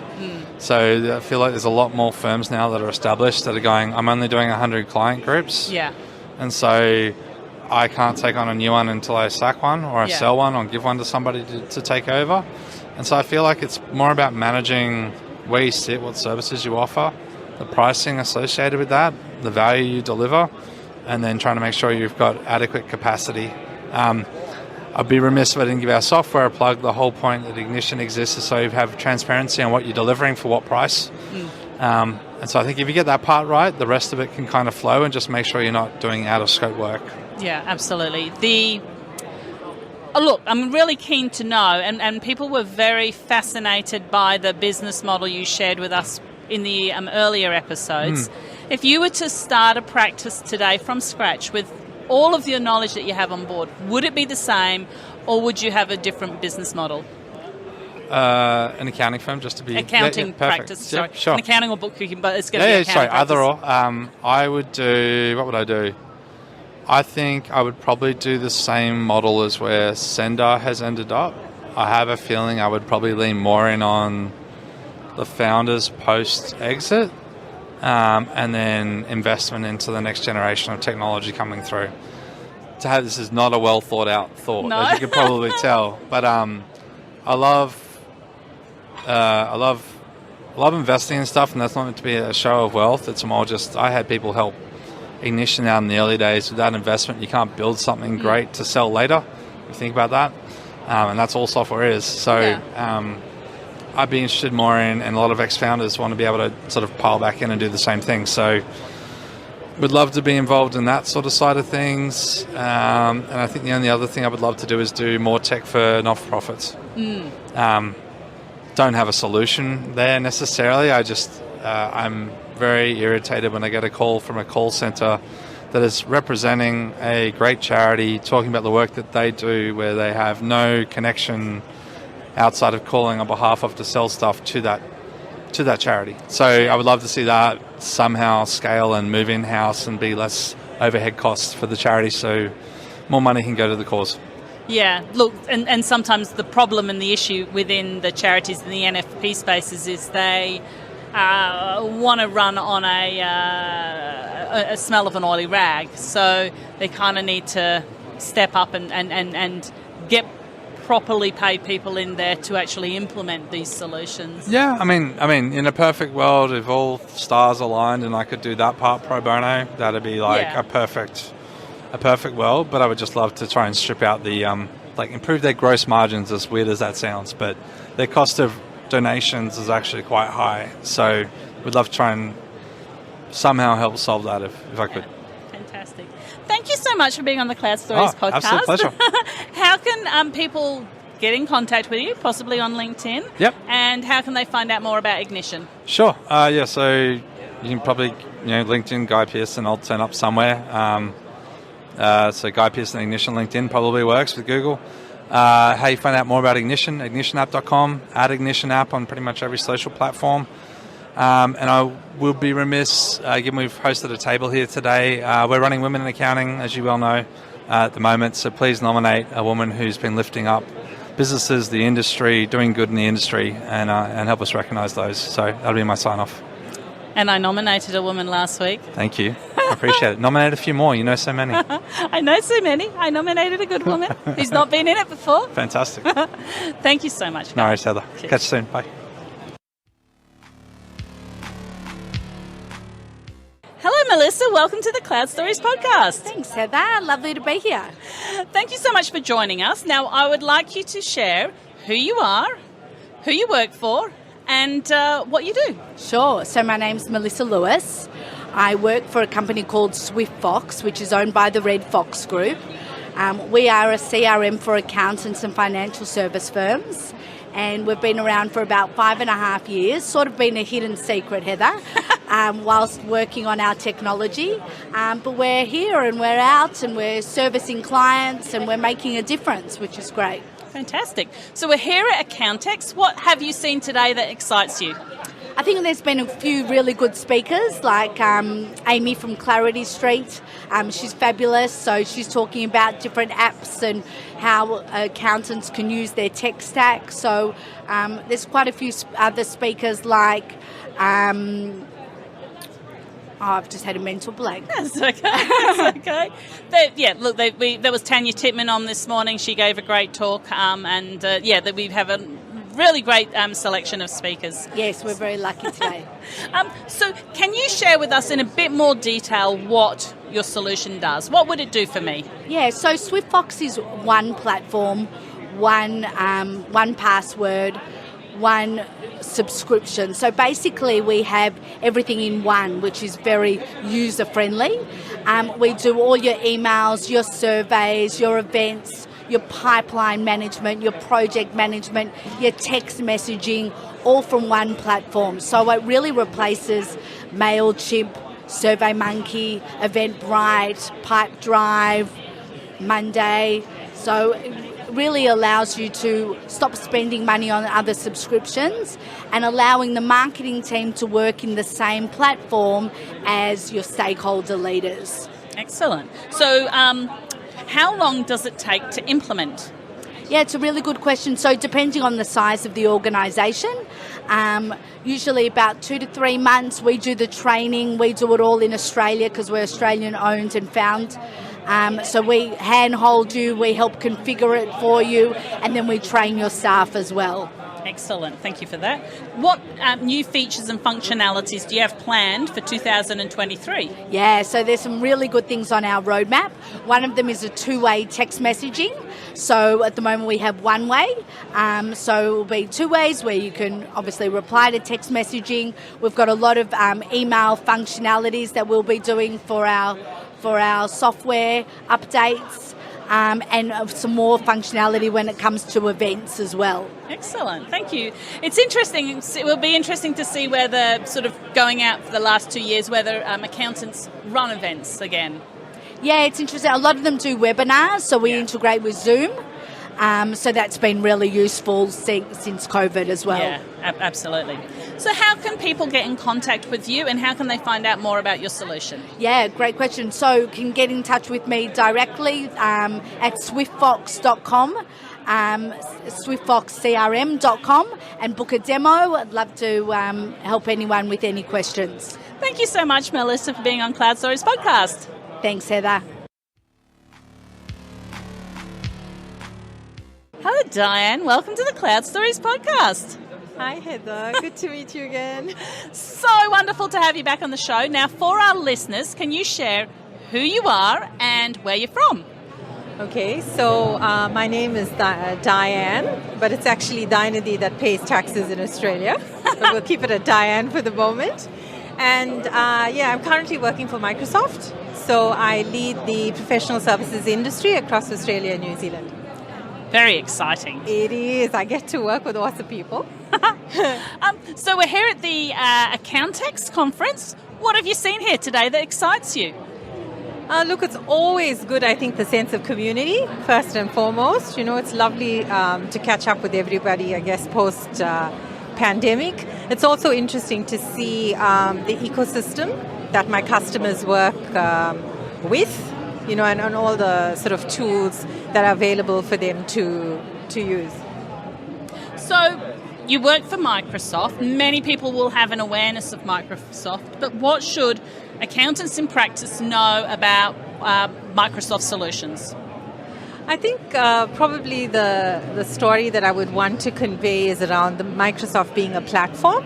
So I feel like there's a lot more firms now that are established that are going, I'm only doing 100 client groups. Yeah. And so I can't take on a new one until I sack one or I sell one or give one to somebody to take over. And so I feel like it's more about managing where you sit, what services you offer, the pricing associated with that, the value you deliver, and then trying to make sure you've got adequate capacity. I'd be remiss if I didn't give our software a plug. The whole point that Ignition exists is so you have transparency on what you're delivering for what price. And so I think if you get that part right, the rest of it can kind of flow, and just make sure you're not doing out-of-scope work. Yeah, absolutely. Look, I'm really keen to know, and people were very fascinated by the business model you shared with us in the earlier episodes. If you were to start a practice today from scratch with all of your knowledge that you have on board, would it be the same, or would you have a different business model? An accounting firm, just to be... Accounting practice, sorry. Yep, sure. An accounting or bookkeeping, but it's going to be accounting practice. Either or. I would do... What would I do? I think I would probably do the same model as where Sender has ended up. I have a feeling I would probably lean more in on the founders post-exit, and then investment into the next generation of technology coming through. This is not a well thought out thought, no. as you could probably tell. But I love investing in stuff, and that's not meant to be a show of wealth. It's more just I had people help Ignition out in the early days. Without investment, you can't build something great to sell later. If you think about that, and that's all software is. So I'd be interested more in, and a lot of ex-founders want to be able to sort of pile back in and do the same thing. So would love to be involved in that sort of side of things. And I think the only other thing I would love to do is do more tech for not-for-profits. Don't have a solution there necessarily. I'm very irritated when I get a call from a call center that is representing a great charity, talking about the work that they do, where they have no connection outside of calling on behalf of to sell stuff to that charity. So I would love to see that somehow scale and move in-house and be less overhead costs for the charity, so more money can go to the cause. Yeah, look, and sometimes the problem and the issue within the charities in the NFP spaces is they want to run on a smell of an oily rag, so they kind of need to step up and get properly paid people in there to actually implement these solutions. Yeah, I mean, in a perfect world, if all stars aligned and I could do that part pro bono, that'd be like a perfect world. But I would just love to try and strip out the improve their gross margins, as weird as that sounds, but their cost of donations is actually quite high. So we'd love to try and somehow help solve that if I could. Fantastic. Thank you so much for being on the Cloud Stories podcast. Absolute pleasure. How can people get in contact with you, possibly on LinkedIn? Yep. And how can they find out more about Ignition? Sure. So you can probably, LinkedIn, Guy Pearson, I'll turn up somewhere. So Guy Pearson Ignition LinkedIn probably works with Google. How you find out more about Ignition, ignitionapp.com, add Ignition app on pretty much every social platform. And I will be remiss, given we've hosted a table here today, we're running Women in Accounting, as you well know, at the moment, so please nominate a woman who's been lifting up businesses, the industry, doing good in the industry, and help us recognise those. So that'll be my sign-off. And I nominated a woman last week. Thank you. I appreciate it. Nominate a few more. You know so many. I know so many. I nominated a good woman who's not been in it before. Fantastic. Thank you so much, guys. No worries, Heather. Cheers. Catch you soon. Bye. Hello, Melissa. Welcome to the Cloud Stories podcast. Thanks, Heather. Lovely to be here. Thank you so much for joining us. Now, I would like you to share who you are, who you work for, and what you do. Sure. So my name's Melissa Lewis. I work for a company called Swift Fox, which is owned by the Red Fox Group. We are a CRM for accountants and financial service firms, and we've been around for about 5.5 years, sort of been a hidden secret, Heather, whilst working on our technology. But we're here and we're out and we're servicing clients and we're making a difference, which is great. Fantastic. So we're here at Accountex. What have you seen today that excites you? I think there's been a few really good speakers, like Amy from Clarity Street. She's fabulous, so she's talking about different apps and how accountants can use their tech stack. So there's quite a few other speakers like... I've just had a mental blank. That's okay. That's okay. There was Tanya Titman on this morning. She gave a great talk, we have a really great selection of speakers. Yes, we're very lucky today. So can you share with us in a bit more detail what your solution does? What would it do for me? Yeah, so SwiftFox is one platform, one password, one subscription. So basically we have everything in one, which is very user-friendly. We do all your emails, your surveys, your events, your pipeline management, your project management, your text messaging, all from one platform. So it really replaces MailChimp, SurveyMonkey, Eventbrite, Pipedrive, Monday. So really allows you to stop spending money on other subscriptions and allowing the marketing team to work in the same platform as your stakeholder leaders. Excellent. So how long does it take to implement? Yeah, it's a really good question. So depending on the size of the organisation, usually about 2 to 3 months. We do the training. We do it all in Australia because we're Australian owned and found. So we handhold you, we help configure it for you, and then we train your staff as well. Excellent, thank you for that. What new features and functionalities do you have planned for 2023? Yeah, so there's some really good things on our roadmap. One of them is a two-way text messaging. So at the moment we have one way, so it will be 2 ways where you can obviously reply to text messaging. We've got a lot of email functionalities that we'll be doing for our software updates. And some more functionality when it comes to events as well. Excellent, thank you. It's interesting. It will be interesting to see whether, sort of going out for the last 2 years, whether accountants run events again. Yeah, it's interesting. A lot of them do webinars, so we integrate with Zoom. So that's been really useful since COVID as well. Yeah, absolutely. So how can people get in contact with you and how can they find out more about your solution? Yeah, great question. So you can get in touch with me directly at swiftfox.com, swiftfoxcrm.com, and book a demo. I'd love to help anyone with any questions. Thank you so much, Melissa, for being on Cloud Stories Podcast. Thanks, Heather. Hello, Diane. Welcome to the Cloud Stories Podcast. Hi, Heather. Good to meet you again. So wonderful to have you back on the show. Now, for our listeners, can you share who you are and where you're from? Okay, so my name is Diane, but it's actually Dynady that pays taxes in Australia. But we'll keep it at Diane for the moment. And I'm currently working for Microsoft. So I lead the professional services industry across Australia and New Zealand. Very exciting. It is. I get to work with awesome people. So we're here at the Accountex conference. What have you seen here today that excites you? Look, it's always good, I think, the sense of community, first and foremost. You know, it's lovely to catch up with everybody, I guess, post-pandemic. It's also interesting to see the ecosystem that my customers work with. You know, and all the sort of tools that are available for them to use. So you work for Microsoft. Many people will have an awareness of Microsoft, but what should accountants in practice know about Microsoft solutions? I think probably the story that I would want to convey is around the Microsoft being a platform,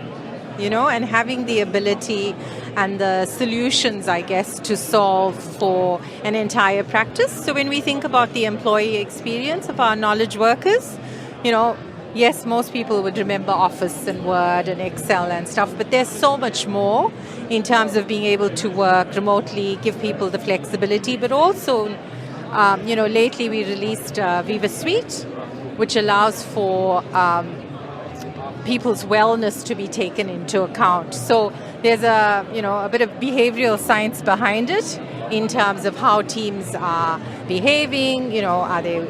you know, and having the ability and the solutions, I guess, to solve for an entire practice. So when we think about the employee experience of our knowledge workers, you know, yes, most people would remember Office and Word and Excel and stuff, but there's so much more in terms of being able to work remotely, give people the flexibility, but also, lately we released Viva Suite, which allows for people's wellness to be taken into account. So there's a bit of behavioral science behind it in terms of how teams are behaving. You know, are they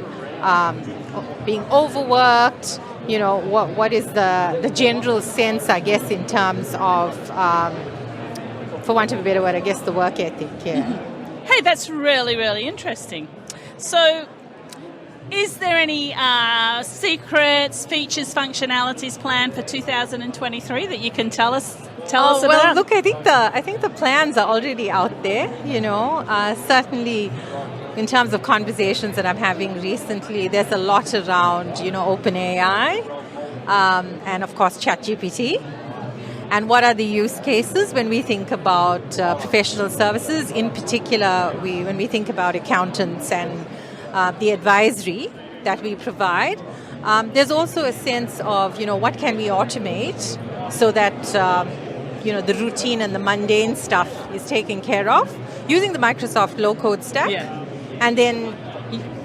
being overworked? You know, what is the general sense, I guess, in terms of, for want of a better word, I guess the work ethic. Yeah. Mm-hmm. Hey, that's really, really interesting. So, is there any secrets, features, functionalities planned for 2023 that you can tell us about? Well, look, I think the plans are already out there. You know, certainly in terms of conversations that I'm having recently, there's a lot around, you know, OpenAI and of course ChatGPT. And what are the use cases when we think about professional services? In particular, when we think about accountants and the advisory that we provide, there's also a sense of, you know, what can we automate so that, the routine and the mundane stuff is taken care of using the Microsoft low-code stack. Yeah. And then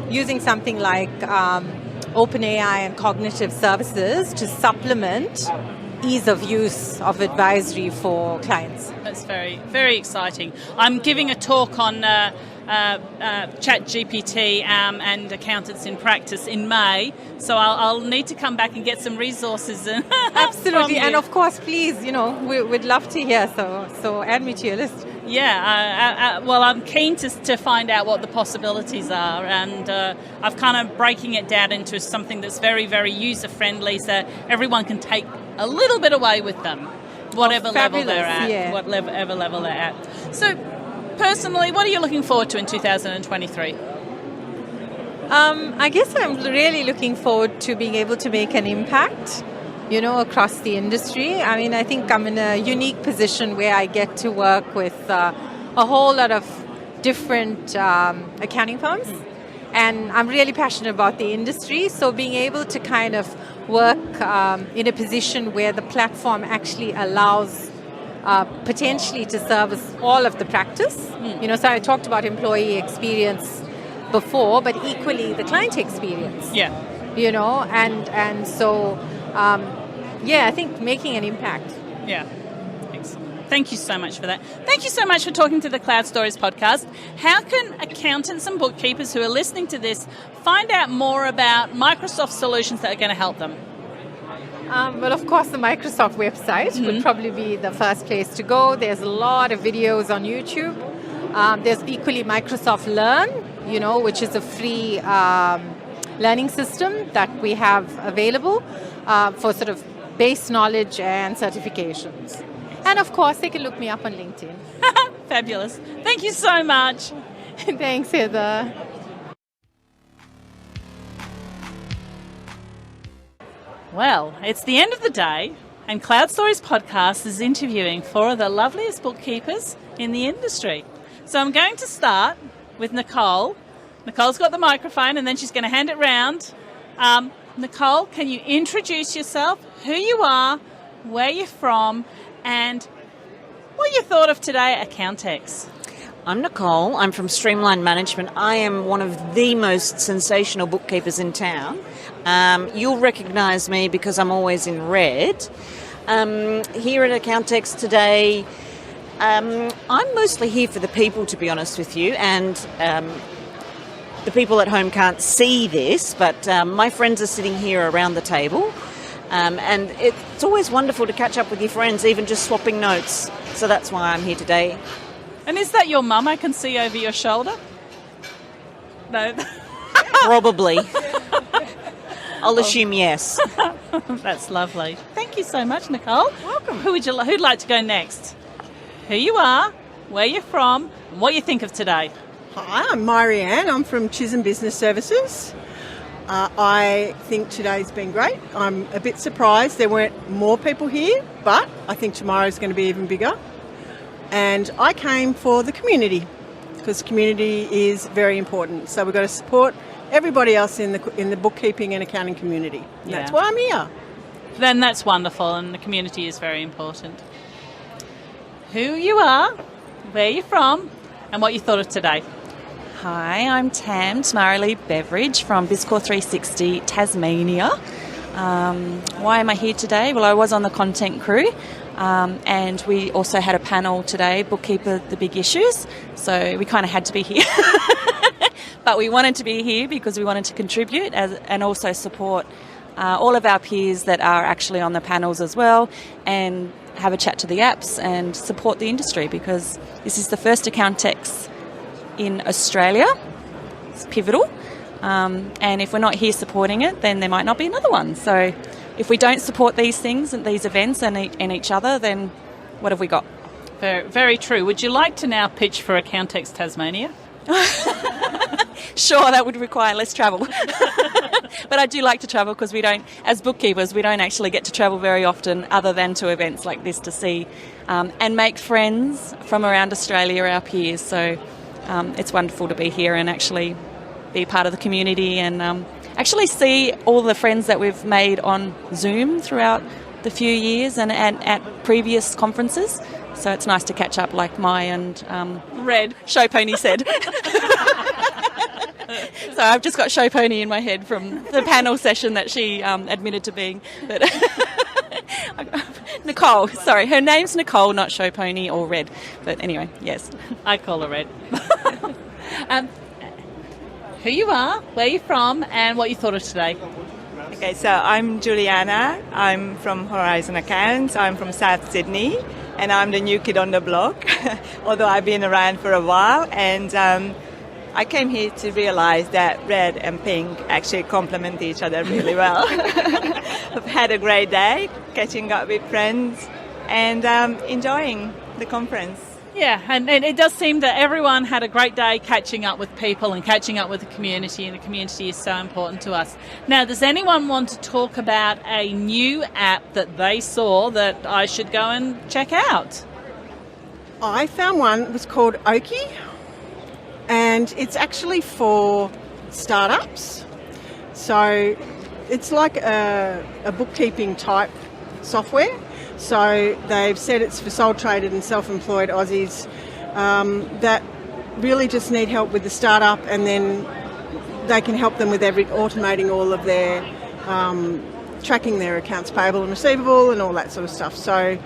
using something like OpenAI and cognitive services to supplement ease of use of advisory for clients. That's very, very exciting. I'm giving a talk on ChatGPT and accountants in practice in May, so I'll need to come back and get some resources. Absolutely, and of course, please, we'd love to hear. So add me to your list. Yeah, well, I'm keen to find out what the possibilities are, and I've kind of breaking it down into something that's very, very user-friendly, so everyone can take a little bit away with them, whatever level they're at, whatever level they're at. So, personally, what are you looking forward to in 2023? I guess I'm really looking forward to being able to make an impact, across the industry. I mean, I think I'm in a unique position where I get to work with a whole lot of different accounting firms, and I'm really passionate about the industry, so being able to kind of work in a position where the platform actually allows potentially to service all of the practice. So I talked about employee experience before, but equally the client experience. Yeah. And so I think making an impact. Yeah. Excellent. Thank you so much for that. Thank you so much for talking to the Cloud Stories podcast. How can accountants and bookkeepers who are listening to this find out more about Microsoft solutions that are going to help them? Well, of course, the Microsoft website would probably be the first place to go. There's a lot of videos on YouTube. There's equally Microsoft Learn, which is a free learning system that we have available for sort of base knowledge and certifications. And, of course, they can look me up on LinkedIn. Fabulous. Thank you so much. Thanks, Heather. Well, it's the end of the day, and Cloud Stories Podcast is interviewing four of the loveliest bookkeepers in the industry. So I'm going to start with Nicole. Nicole's got the microphone, and then she's going to hand it round. Nicole, can you introduce yourself, who you are, where you're from, and what you thought of today at Accountex? I'm Nicole. I'm from Streamline Management. I am one of the most sensational bookkeepers in town. You'll recognise me because I'm always in red. Here at Accountex today, I'm mostly here for the people, to be honest with you, and the people at home can't see this, but my friends are sitting here around the table, and it's always wonderful to catch up with your friends, even just swapping notes. So that's why I'm here today. And is that your mum I can see over your shoulder? No. Probably. I'll assume yes. That's lovely. Thank you so much, Nicole. Welcome. Who'd like to go next? Who you are, where you're from, and what you think of today. Hi, I'm Marianne. I'm from Chisholm Business Services. I think today's been great. I'm a bit surprised there weren't more people here, but I think tomorrow's going to be even bigger. And I came for the community, because community is very important. So we've got to support everybody else in the bookkeeping and accounting community. And that's why I'm here. Then that's wonderful, and the community is very important. Who you are, where you're from, and what you thought of today. Hi, I'm Tam Tamarily Beveridge from BizCore 360 Tasmania. Why am I here today? Well, I was on the content crew, and we also had a panel today, Bookkeeper, the Big Issues, so we kind of had to be here. But we wanted to be here because we wanted to contribute and also support all of our peers that are actually on the panels as well, and have a chat to the apps and support the industry, because this is the first Accountex in Australia. It's pivotal. And if we're not here supporting it, then there might not be another one. So if we don't support these things and these events and each other, then what have we got? Very, very true. Would you like to now pitch for Accountex Tasmania? Sure, that would require less travel. But I do like to travel, because we don't, as bookkeepers, we don't actually get to travel very often other than to events like this to see and make friends from around Australia, our peers. So it's wonderful to be here and actually be part of the community and actually see all the friends that we've made on Zoom throughout the few years and at previous conferences. So it's nice to catch up, like Mai and Red Show Pony said. So I've just got Show Pony in my head from the panel session that she admitted to being. But Nicole, sorry, her name's Nicole, not Show Pony or Red. But anyway, yes. I call her Red. Who you are, where you're from, and what you thought of today. Okay, so I'm Juliana. I'm from Horizon Accounts. I'm from South Sydney, and I'm the new kid on the block, although I've been around for a while. And I came here to realize that red and pink actually complement each other really well. I've had a great day, catching up with friends, and enjoying the conference. Yeah, and it does seem that everyone had a great day catching up with people and catching up with the community, and the community is so important to us. Now, does anyone want to talk about a new app that they saw that I should go and check out? I found one. It was called Oki, and it's actually for startups. So it's like a bookkeeping type software. So they've said it's for sole-traded and self-employed Aussies that really just need help with the startup, and then they can help them with automating all of their tracking their accounts payable and receivable and all that sort of stuff. So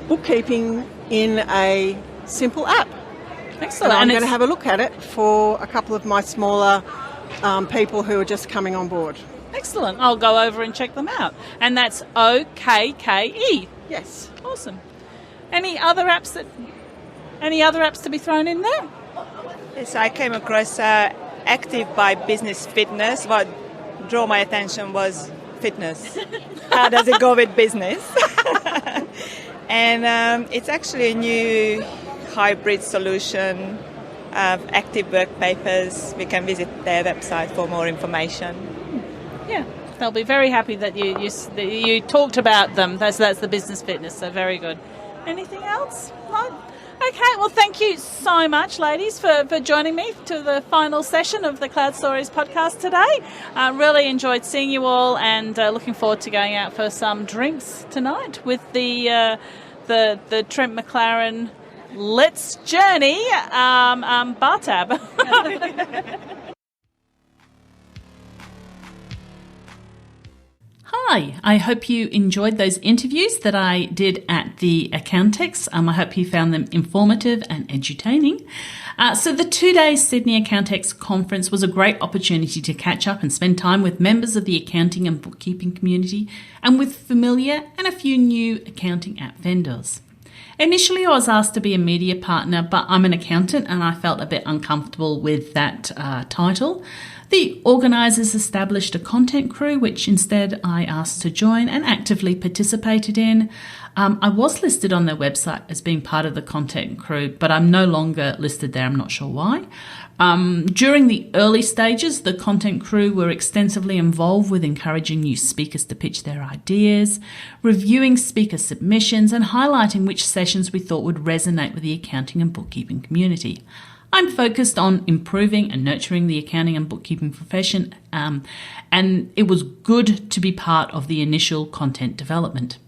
bookkeeping in a simple app. Excellent. And I'm going to have a look at it for a couple of my smaller people who are just coming on board. Excellent. I'll go over and check them out. And that's OKKE. Yes. Awesome. Any other apps to be thrown in there? Yes, I came across Active by Business Fitness. What drew my attention was fitness. How does it go with business? And it's actually a new hybrid solution of active work papers. We can visit their website for more information. Yeah, they'll be very happy that you talked about them. That's the business fitness, so very good. Anything else? No? Okay, well, thank you so much, ladies, for joining me to the final session of the Cloud Stories podcast today. I really enjoyed seeing you all, and looking forward to going out for some drinks tonight with the Trent McLaren Let's Journey bar tab. Hi, I hope you enjoyed those interviews that I did at the Accountex. I hope you found them informative and edutaining. So the 2-day Sydney Accountex conference was a great opportunity to catch up and spend time with members of the accounting and bookkeeping community, and with familiar and a few new accounting app vendors. Initially, I was asked to be a media partner, but I'm an accountant and I felt a bit uncomfortable with that title. The organisers established a content crew, which instead I asked to join and actively participated in. I was listed on their website as being part of the content crew, but I'm no longer listed there. I'm not sure why. During the early stages, the content crew were extensively involved with encouraging new speakers to pitch their ideas, reviewing speaker submissions, and highlighting which sessions we thought would resonate with the accounting and bookkeeping community. I'm focused on improving and nurturing the accounting and bookkeeping profession, and it was good to be part of the initial content development.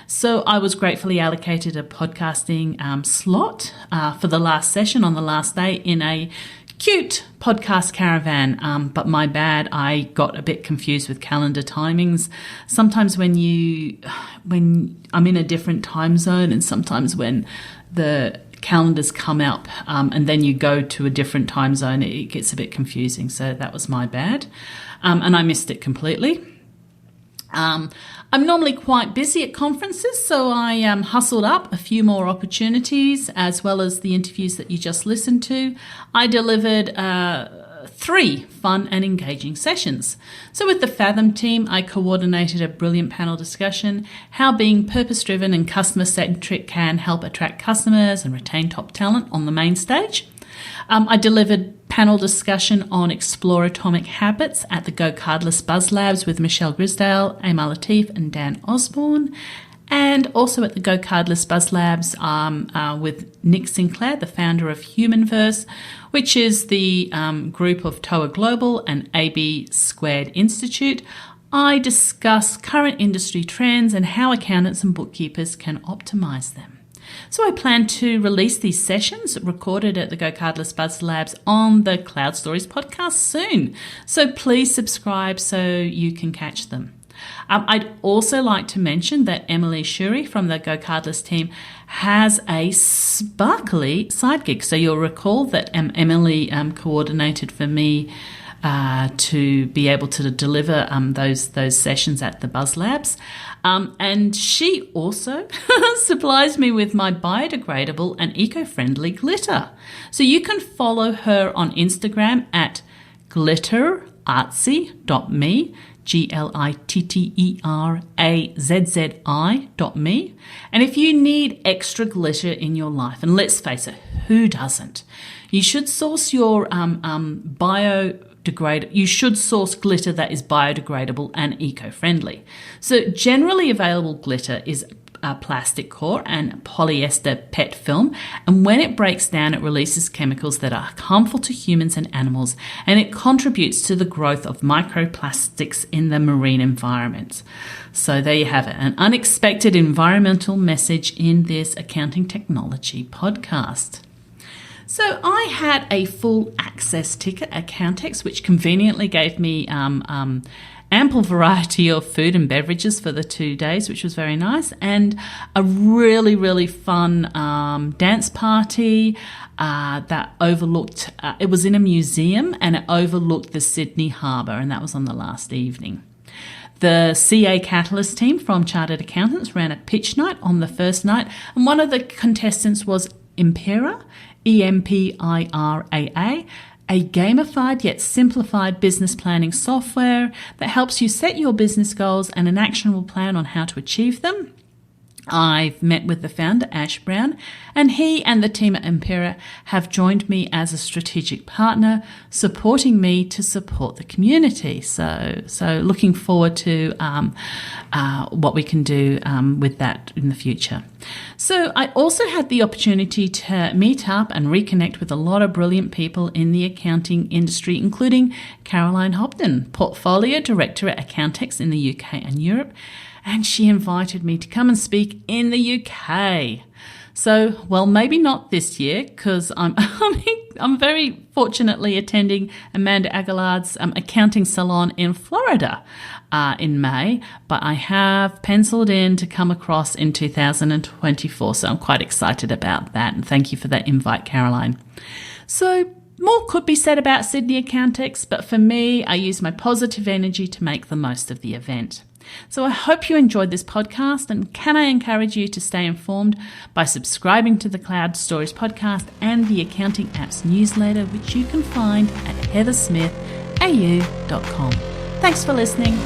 So I was gratefully allocated a podcasting slot for the last session on the last day in a cute podcast caravan, but my bad, I got a bit confused with calendar timings. Sometimes when I'm in a different time zone, and sometimes when the calendars come up and then you go to a different time zone, it gets a bit confusing. So that was my bad, and I missed it completely. I'm normally quite busy at conferences, so I hustled up a few more opportunities, as well as the interviews that you just listened to. I delivered 3 fun and engaging sessions. So with the Fathom team, I coordinated a brilliant panel discussion, how being purpose-driven and customer-centric can help attract customers and retain top talent on the main stage. I delivered panel discussion on Explore Atomic Habits at the GoCardless Buzz Labs with Michelle Grisdale, Aymar Latif and Dan Osborne, and also at the GoCardless Buzz Labs with Nick Sinclair, the founder of Humanverse, which is the group of TOA Global and AB Squared Institute. I discuss current industry trends and how accountants and bookkeepers can optimise them. So I plan to release these sessions recorded at the GoCardless Buzz Labs on the Cloud Stories podcast soon. So please subscribe so you can catch them. I'd also like to mention that Emily Shurey from the GoCardless team has a sparkly side gig. So you'll recall that Emily coordinated for me to be able to deliver those sessions at the Buzz Labs. And she also supplies me with my biodegradable and eco-friendly glitter. So you can follow her on Instagram at glitterartsy.me, glitterazzi.me. And if you need extra glitter in your life, and let's face it, who doesn't? You should source your you should source glitter that is biodegradable and eco-friendly. So generally available glitter is plastic core and polyester PET film, and when it breaks down it releases chemicals that are harmful to humans and animals, and it contributes to the growth of microplastics in the marine environment. So there you have it, an unexpected environmental message in this accounting technology podcast. So I had a full access ticket at Accountex, which conveniently gave me ample variety of food and beverages for the 2 days, which was very nice, and a really, really fun dance party that overlooked, it was in a museum and it overlooked the Sydney Harbour, and that was on the last evening. The CACatalyst team from Chartered Accountants ran a pitch night on the first night, and one of the contestants was Empira, EMPIRAA, a gamified yet simplified business planning software that helps you set your business goals and an actionable plan on how to achieve them. I've met with the founder, Ash Brown, and he and the team at Empira have joined me as a strategic partner, supporting me to support the community. So looking forward to what we can do with that in the future. So I also had the opportunity to meet up and reconnect with a lot of brilliant people in the accounting industry, including Caroline Hobden, Portfolio Director at Accountex in the UK and Europe, and she invited me to come and speak in the UK. So, well, maybe not this year, because I'm very fortunately attending Amanda Aguilar's accounting salon in Florida in May, but I have penciled in to come across in 2024, so I'm quite excited about that, and thank you for that invite, Caroline. So, more could be said about Sydney Accountex, but for me, I use my positive energy to make the most of the event. So I hope you enjoyed this podcast, and can I encourage you to stay informed by subscribing to the Cloud Stories podcast and the Accounting Apps newsletter, which you can find at heathersmithau.com. Thanks for listening.